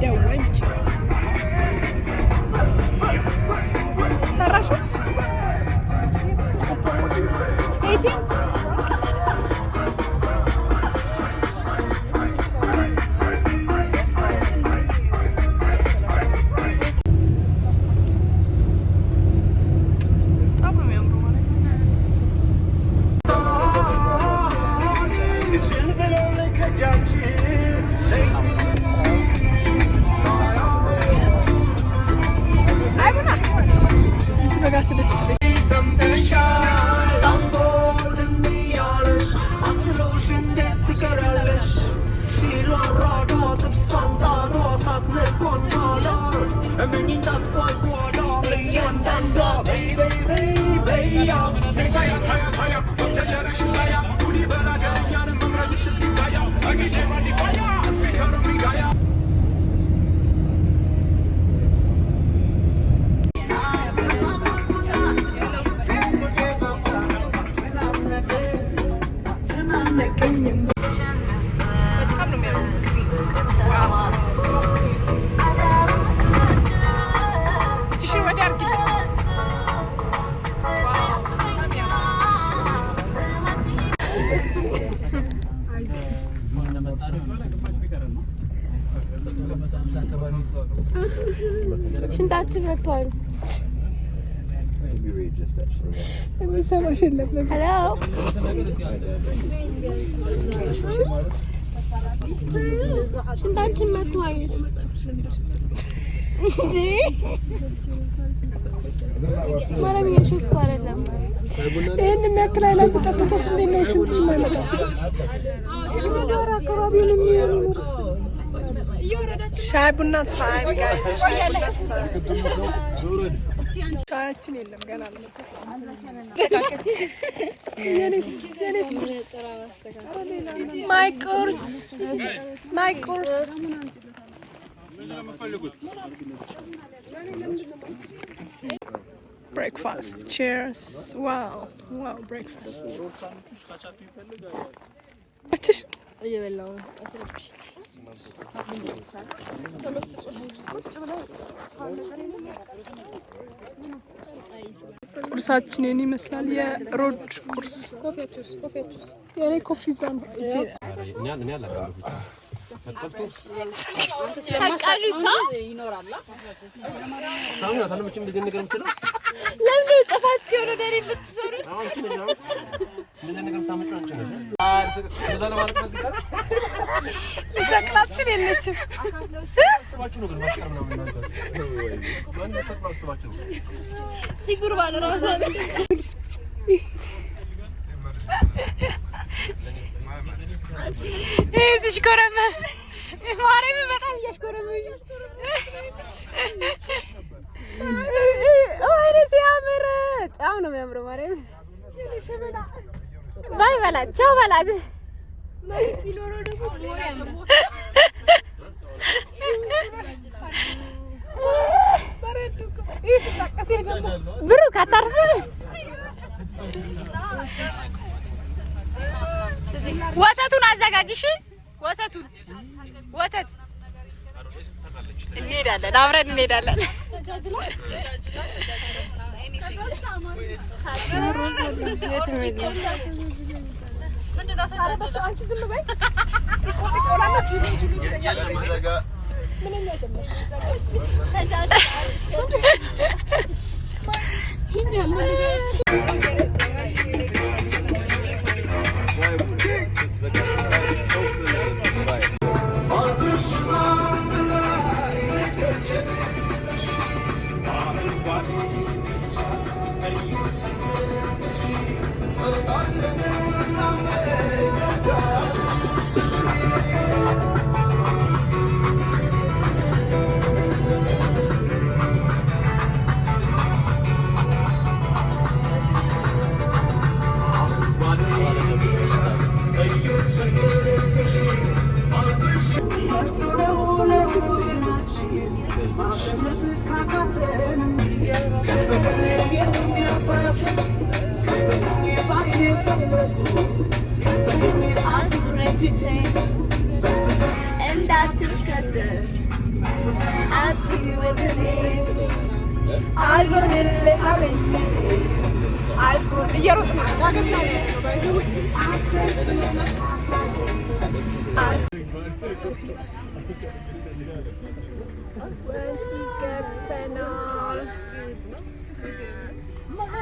ደወንጭ ሰራሹ ኤቲ ሽንታችን መጥቷል። ሽንታችን መጥቷል። ማረም የሽፍቱ አይደለም። ይሄን የሚያክል አይላንድ ተፈተሽ እንዴት ነው ሽንት ማለት ነው? አካባቢውን የሚሆን ሻይ ቡና ታይ ጋይስ ሻያችን የለም ገና ማይ ቁርስ breakfast cheers wow breakfast ቁርሳችንን ይመስላል። የሮድ ቁርስ የኔ ኮፊ ዛን እጄ ሰቃሉታ ይኖራል። ሳሙና ታለምችም እንደዚህ ነገር ምትለው ለምን ጥፋት ሲሆን ወደሪ ልትሰሩት ምን ነገር ታመጫው አንቺ ነሽ? እዛ ለማለት ፈልጋለሁ። ለዛክላችን የለችም። ስባችሁ ነው ግን ማስቀር ነው እናንተ ማን ሰጥማው ስባችሁ ሲጉር ባለ ራሱ አለች። እዚህ ኮረመ ማረም በጣም እያሽኮረመኝ ወይኔ ሲያምር በጣም ነው የሚያምረው። ማረም ባይ በላት ቻው በላት ማለት ቢኖር ደግሞ ብሩ ካታርፍ ወተቱን አዘጋጅሽ። ወተት እንሄዳለን፣ አብረን እንሄዳለን።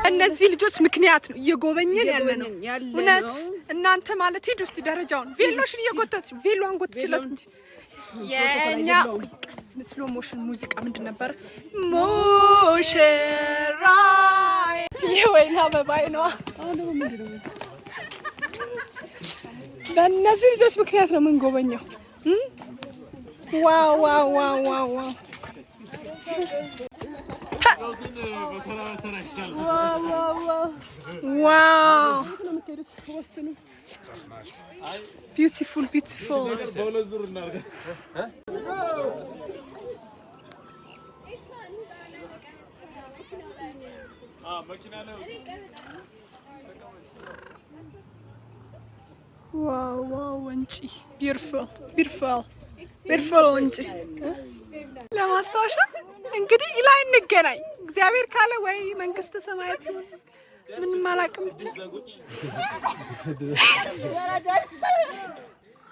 እነዚህ ልጆች ምክንያት ነው እየጎበኘን ያለ ነው እውነት እናንተ ማለት ሂድ ውስጥ ደረጃውን ቬሎሽን እየጎተትሽ ቬሎን ጎትችለት እንጂ የኛ ስሎ ሞሽን ሙዚቃ ምንድን ነበር ሙሽራይ የወይና አበባይ ነው በእነዚህ ልጆች ምክንያት ነው የምንጎበኘው ዋው ዋው ዋው ዋው ዋው wow beautiful wow ወንጪ beautiful ወንጪ ለማስታወሻ እንግዲህ ላይ እንገናኝ እግዚአብሔር ካለ ወይ መንግስተ ሰማያት ምን ማላቅም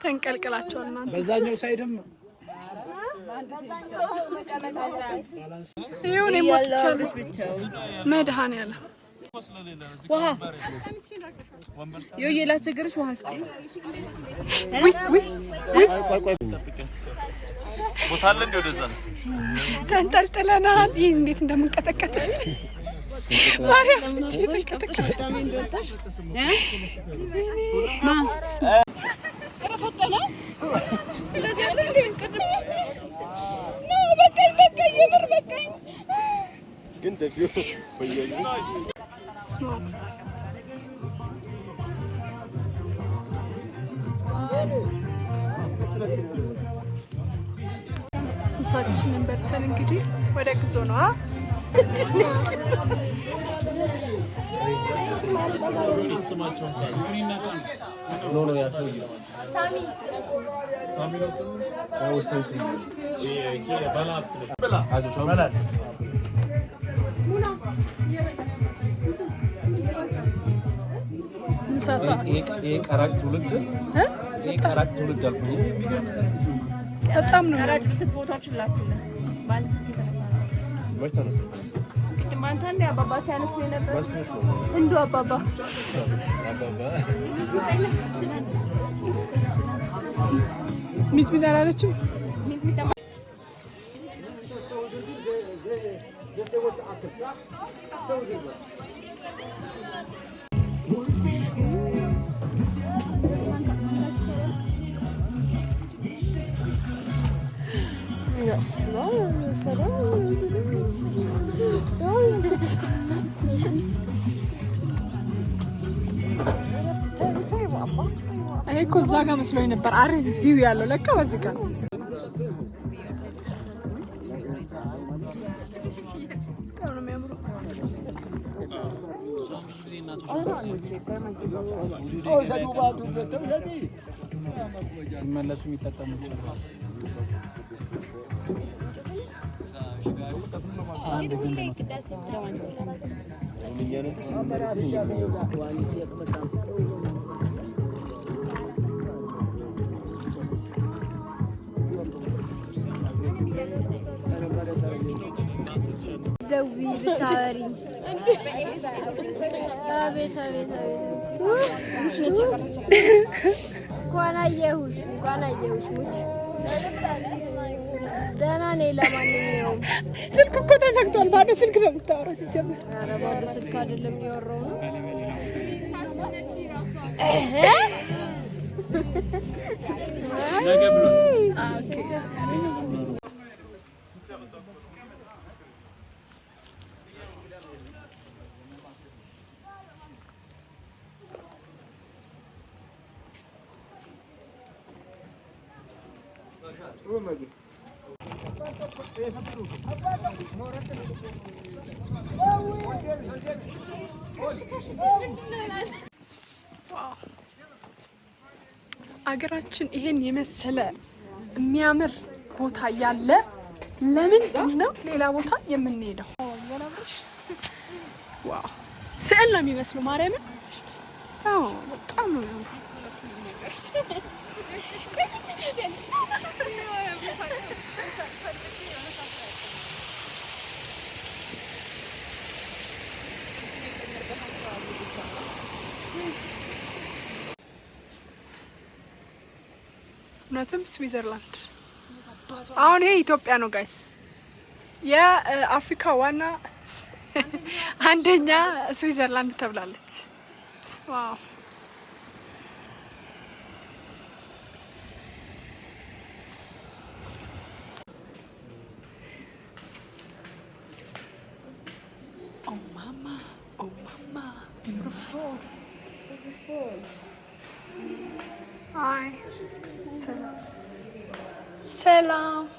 ተንቀልቅላቸውና በዛኛው ሳይድም ይሁን የሞተልሽ ብቻው መድሃኔዓለም ውሃ የላ ችግርሽ ውሃ እስቲ ቆይ ቦታለ እንደወደዛ ተንጠልጥለናል ይሄ እንዴት እንደምንቀጠቀጥ ማርያም ተንቀጠቀጣሚ እንደወጣሽ ረፈተና ለዚህ ያለ እንደ እንቀጥም ነው በቃኝ የምር በቃኝ ግን ደፊው በየኝ ምሳችንን በልተን እንግዲህ ወደ ጉዞ ነው በጣም ነው አራጭት ፎቶዎችን ላኩልን ባንስ ተነሳ ማንታ እንደ አባባ ሲያነሱ ነበር እንዱ አባባ ሚጥሚጣ አላለችም ሚጥሚጣ እኔ እኮ እዛ ጋር መስሎኝ ነበር አሪፍ ቪው ያለው ለካ በዚህ ጋር ነው የሚያምረው ሲመለሱ የሚጠቀሙት ደዊ ብታወሪ አቤት ሙሽ ነች እንኳን አየሁሽ ሙች ደህና ነኝ ለማንኛውም ስልክ እኮ ተዘግቷል ባዶ ስልክ ነው የምታወራው ሲጀምር ኧረ ባዶ ስልክ አይደለም ያወራው ነው ነገ ብሎ ኦኬ አገራችን ይሄን የመሰለ የሚያምር ቦታ ያለ ለምንድን ነው ሌላ ቦታ የምንሄደው? ዋው ስዕል ነው የሚመስለው ማርያምን። አዎ በጣም ነው የሚያምረው። እውነትም ስዊዘርላንድ። አሁን ይሄ ኢትዮጵያ ነው ጋይስ። የአፍሪካ ዋና አንደኛ ስዊዘርላንድ ተብላለች። ዋው ኦ ማማ beautiful. Hi. Selam.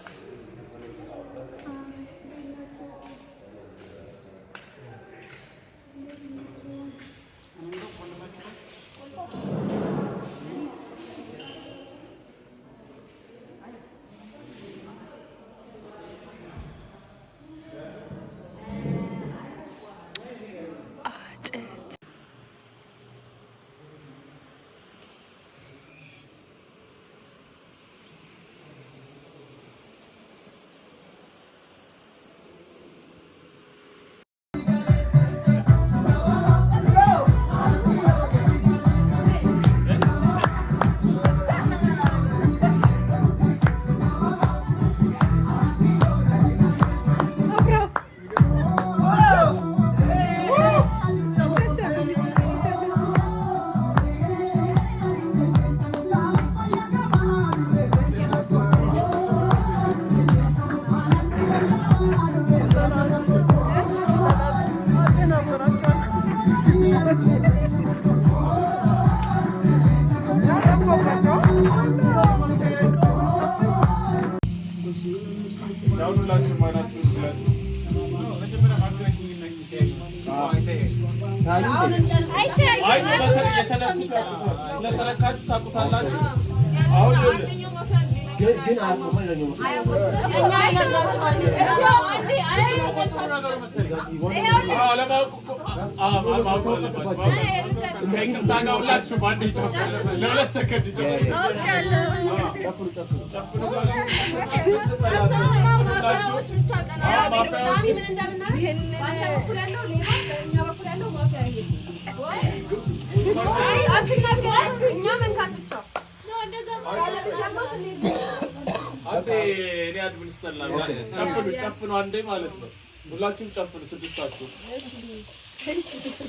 ጨፍኑ አንዴ ማለት ነው። ሁላችሁም ጨፍኑ ስድስታችሁ።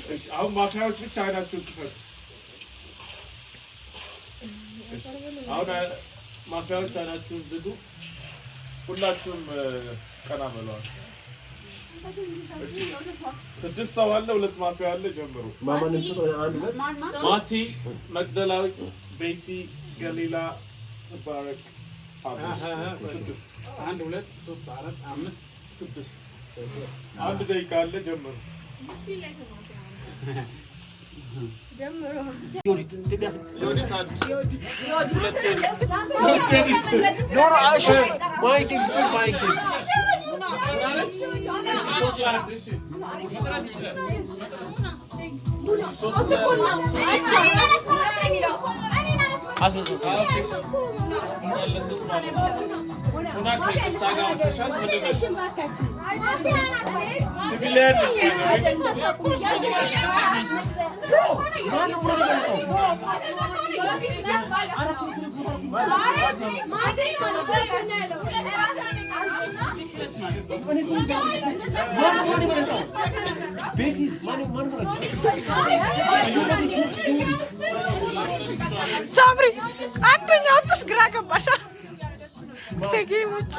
እሺ አሁን ማፍያዎች ብቻ አይናችሁን ክፈቱ። አሁን ማፍያዎች አይናችሁን ዝጉ። ሁላችሁም ቀና በሏል። ስድስት ሰው አለ፣ ሁለት ማፍያ አለ። ጀምሩ። ማቲ፣ መግደላዊት፣ ቤቲ፣ ገሊላ፣ ትባረክ ስድስት 1 2 3 4 5 6 አንድ ደቂቃ አለ። ጀምሩ ጀምሩ። ዮዲት ሳምሪ አንደኛ ወጥሽ ግራ ገባሻ። ከጌሞች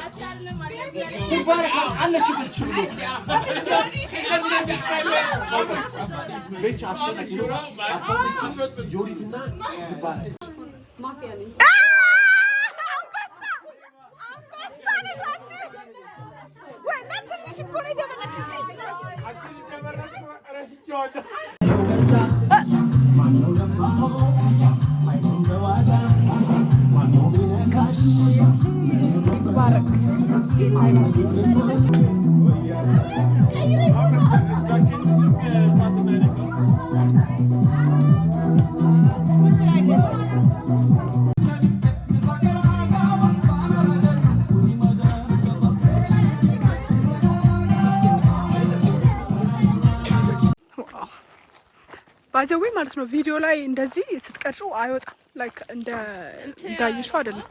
ባይዘዌ ማለት ነው ቪዲዮ ላይ እንደዚህ ስትቀርጹ አይወጣም ላይክ እንዳይሽው አይደለም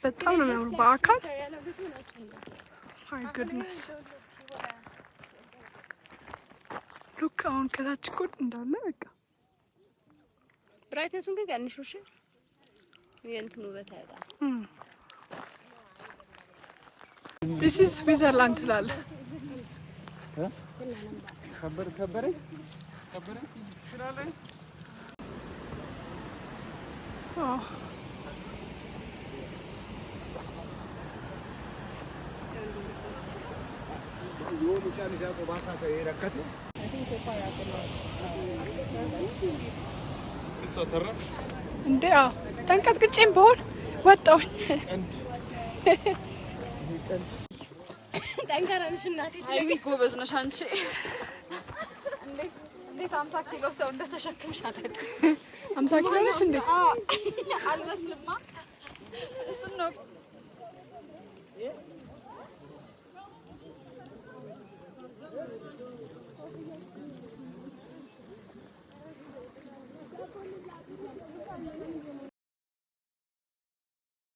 በጣም ነው የሚያምረው በአካል ማይ ጉድነስ ሉክ አሁን ከታች ኮድ እንዳለ በቃ ብራይትነሱን ግን ቀንሹሽ የእንትኑ በታይታ This is Switzerland ትላለ ከበረ Oh. እንዴ ተንቀጥቅጬም በሆን ወጣሁኝ ጠንካራ ነሽ እናቴ አይቢ ጎበዝ ነሽ አንቺ እንዴት 50 ኪሎ ሰው እንደተሸከምሽ አታውቅም 50 ኪሎ ነሽ እንዴ አልመስልማ እሱ ነው